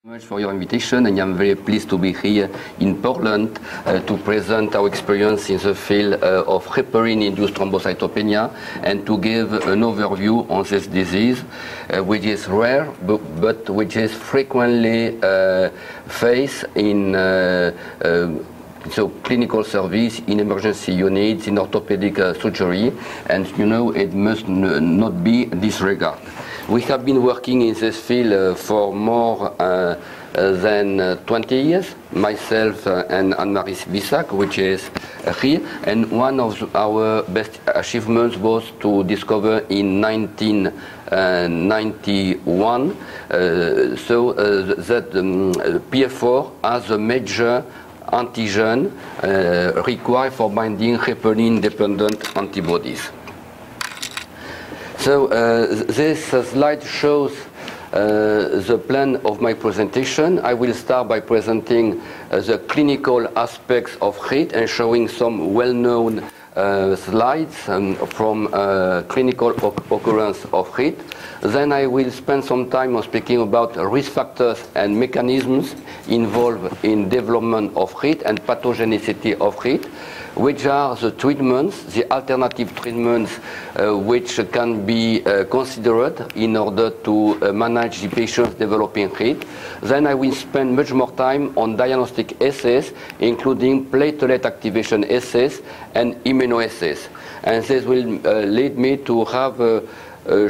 Much for your invitation, and I'm very pleased to be here in Portland to present our experience in the field of heparin-induced thrombocytopenia and to give an overview on this disease, which is rare but which is frequently faced in clinical service, in emergency units, in orthopedic surgery, and it must not be disregarded. We have been working in this field for more than 20 years, myself and Anne-Marie Vissac, which is here, and one of our best achievements was to discover in 1991 that PF4 as a major antigen required for binding heparin-dependent antibodies. So this slide shows the plan of my presentation. I will start by presenting the clinical aspects of HIT and showing some well-known slides from clinical occurrence of HIT. Then I will spend some time on speaking about risk factors and mechanisms involved in development of HIT and pathogenicity of HIT, which are the treatments, the alternative treatments which can be considered in order to manage the patients developing HIT. Then I will spend much more time on diagnostic assays, including platelet activation assays and immunoassays. And this will lead me to have a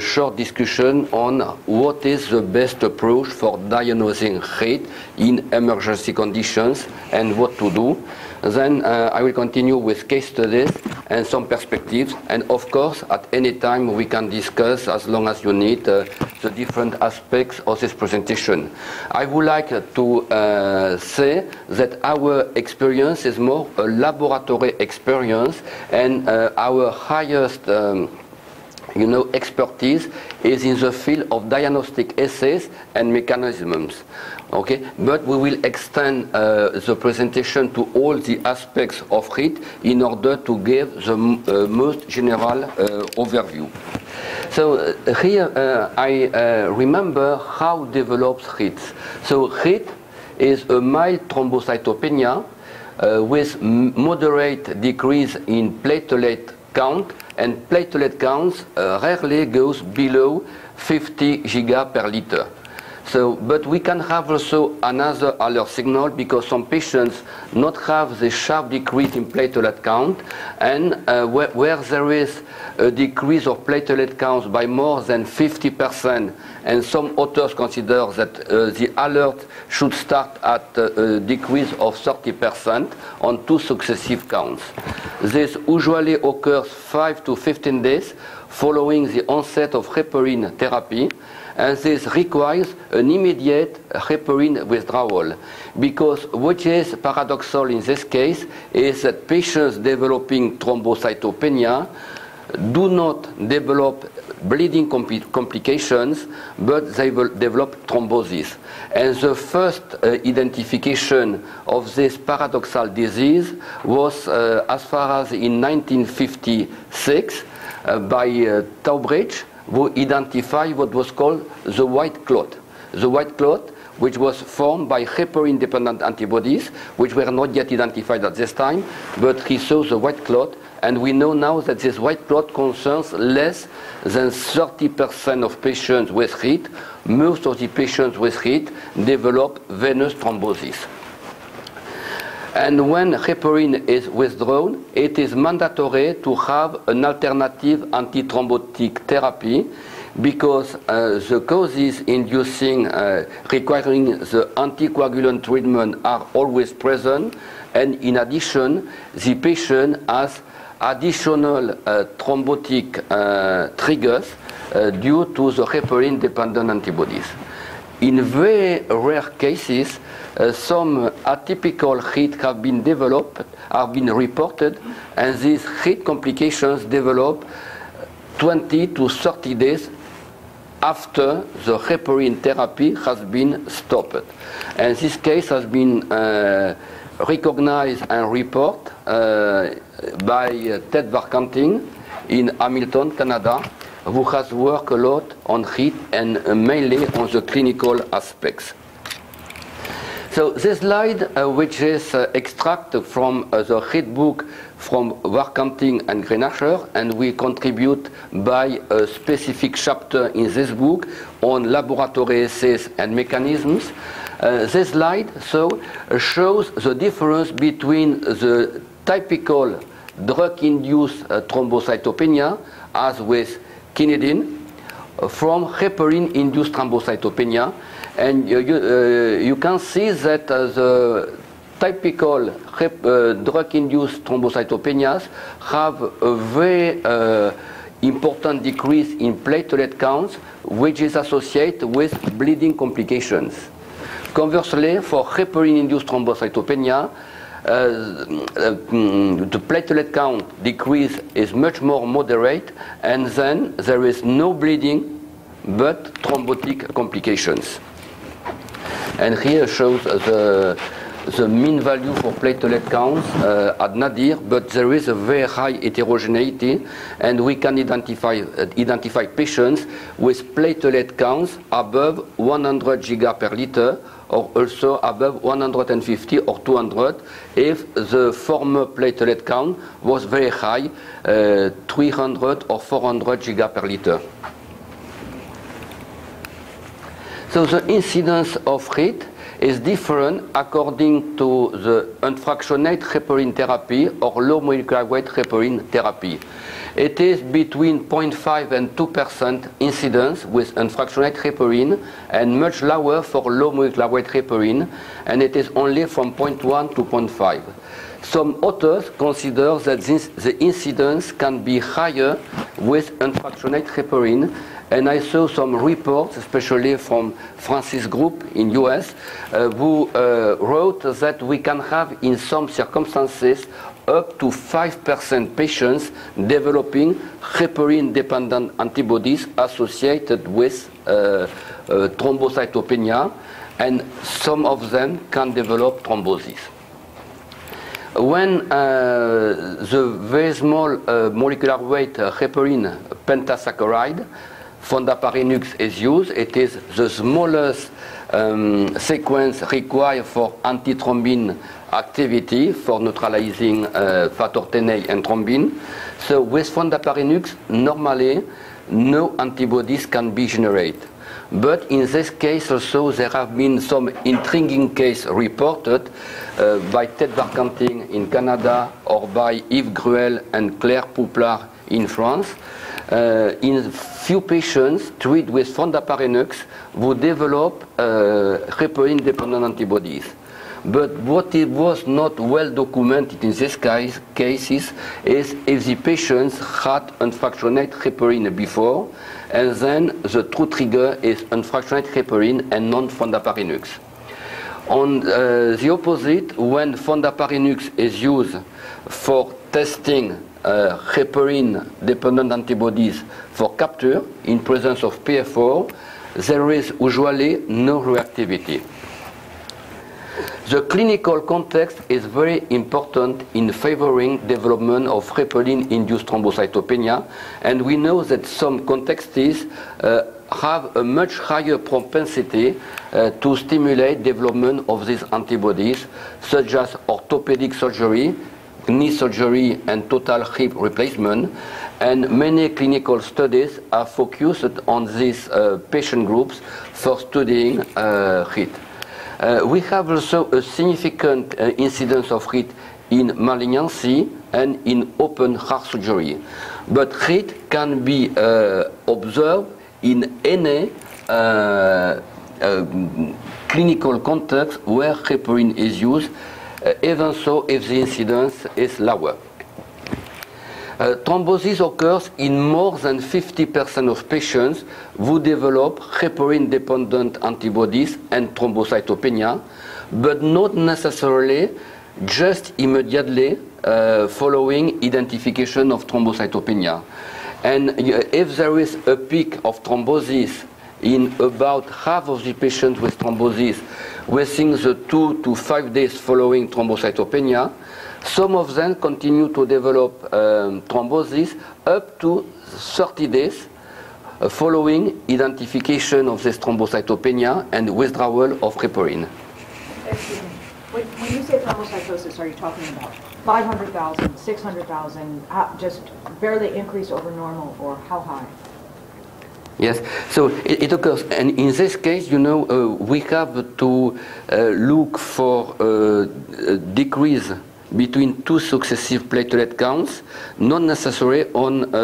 short discussion on what is the best approach for diagnosing HIT in emergency conditions and what to do. Then I will continue with case studies and some perspectives, and of course at any time we can discuss, as long as you need, the different aspects of this presentation. I would like to say that our experience is more a laboratory experience, and our highest expertise is in the field of diagnostic assays and mechanisms. Okay, but we will extend the presentation to all the aspects of HIT in order to give the most general overview. So here I remember how develops HIT. So HIT is a mild thrombocytopenia with moderate decrease in platelet count, and platelet counts rarely goes below 50 giga per liter. So, but we can have also another alert signal because some patients not have the sharp decrease in platelet count, and where there is a decrease of platelet counts by more than 50%, and some authors consider that the alert should start at a decrease of 30% on 2 successive counts. This usually occurs 5 to 15 days following the onset of heparin therapy, and this requires an immediate heparin withdrawal, because what is paradoxal in this case is that patients developing thrombocytopenia do not develop bleeding complications, but they will develop thrombosis. And the first identification of this paradoxal disease was as far as in 1956 by Taubridge, who identified what was called the white clot. The white clot, which was formed by heparin-dependent antibodies, which were not yet identified at this time, but he saw the white clot, and we know now that this white clot concerns less than 30% of patients with HIT. Most of the patients with HIT develop venous thrombosis. And when heparin is withdrawn, it is mandatory to have an alternative antithrombotic therapy, because the causes inducing, requiring the anticoagulant treatment are always present, and in addition, the patient has additional thrombotic triggers due to the heparin-dependent antibodies. In very rare cases, some atypical HIT have been developed, have been reported, and these HIT complications develop 20 to 30 days after the heparin therapy has been stopped. And this case has been recognized and reported by Ted Varkanting in Hamilton, Canada, who has worked a lot on HIT and mainly on the clinical aspects. So this slide, which is extracted from the HIT book from Warkanting and Grenacher, and we contribute by a specific chapter in this book on laboratory assays and mechanisms. This slide shows the difference between the typical drug-induced thrombocytopenia, as with quinidine, from heparin-induced thrombocytopenia. And you can see that the typical drug-induced thrombocytopenias have a very important decrease in platelet counts, which is associated with bleeding complications. Conversely, for heparin-induced thrombocytopenia, the platelet count decrease is much more moderate, and then there is no bleeding but thrombotic complications. And here shows the mean value for platelet counts at nadir, but there is a very high heterogeneity, and we can identify patients with platelet counts above 100 giga per liter, or also above 150 or 200 if the former platelet count was very high, 300 or 400 giga per liter. So the incidence of HIT is different according to the unfractionated heparin therapy or low molecular weight heparin therapy. It is between 0.5 and 2% incidence with unfractionated heparin, and much lower for low molecular weight heparin, and it is only from 0.1 to 0.5. Some authors consider that the incidence can be higher with unfractionated heparin, and I saw some reports, especially from Francis Group in US, who wrote that we can have in some circumstances up to 5% patients developing heparin-dependent antibodies associated with thrombocytopenia, and some of them can develop thrombosis. When the very small molecular weight heparin pentasaccharide, fondaparinux, is used, it is the smallest sequence required for antithrombin activity for neutralizing factor Xa and thrombin. So with fondaparinux, normally no antibodies can be generated. But in this case also there have been some intriguing cases reported by Ted Warkanting in Canada or by Yves Gruel and Claire Pouplard in France. In few patients treated with fondaparinux who develop heparin-dependent antibodies. But what it was not well documented in these cases is if the patients had unfractionated heparin before, and then the true trigger is unfractionated heparin and non-fondaparinux. On the opposite, when fondaparinux is used for testing heparin-dependent antibodies for capture in presence of PF4, there is usually no reactivity. The clinical context is very important in favoring development of heparin-induced thrombocytopenia, and we know that some contexts have a much higher propensity to stimulate development of these antibodies, such as orthopedic surgery, knee surgery, and total hip replacement. And many clinical studies are focused on these patient groups for studying HIT. We have also a significant incidence of HIT in malignancy and in open heart surgery. But HIT can be observed in any clinical context where heparin is used, even so if the incidence is lower. Thrombosis occurs in more than 50% of patients who develop heparin-dependent antibodies and thrombocytopenia, but not necessarily just immediately following identification of thrombocytopenia. And if there is a peak of thrombosis in about half of the patients with thrombosis within the 2 to 5 days following thrombocytopenia, some of them continue to develop thrombosis up to 30 days following identification of this thrombocytopenia and withdrawal of heparin. when you say thrombocytosis, are you talking about 500,000, 600,000, just barely increase over normal, or how high? Yes, so it occurs, and in this case, you know, we have to look for a decrease between two successive platelet counts, not necessarily on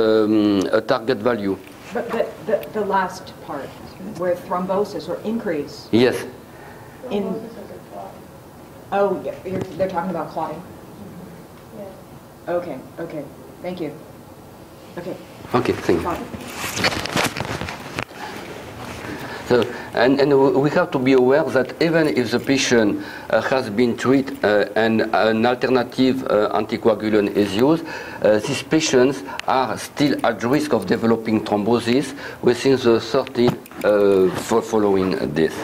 a target value. But the last part, where thrombosis or increase. Yes. In oh, they're talking about clotting. Okay, okay, thank you. Okay. Okay, thank you. Clotting. So, and we have to be aware that even if the patient has been treated and an alternative anticoagulant is used, these patients are still at risk of developing thrombosis within the 30 following this.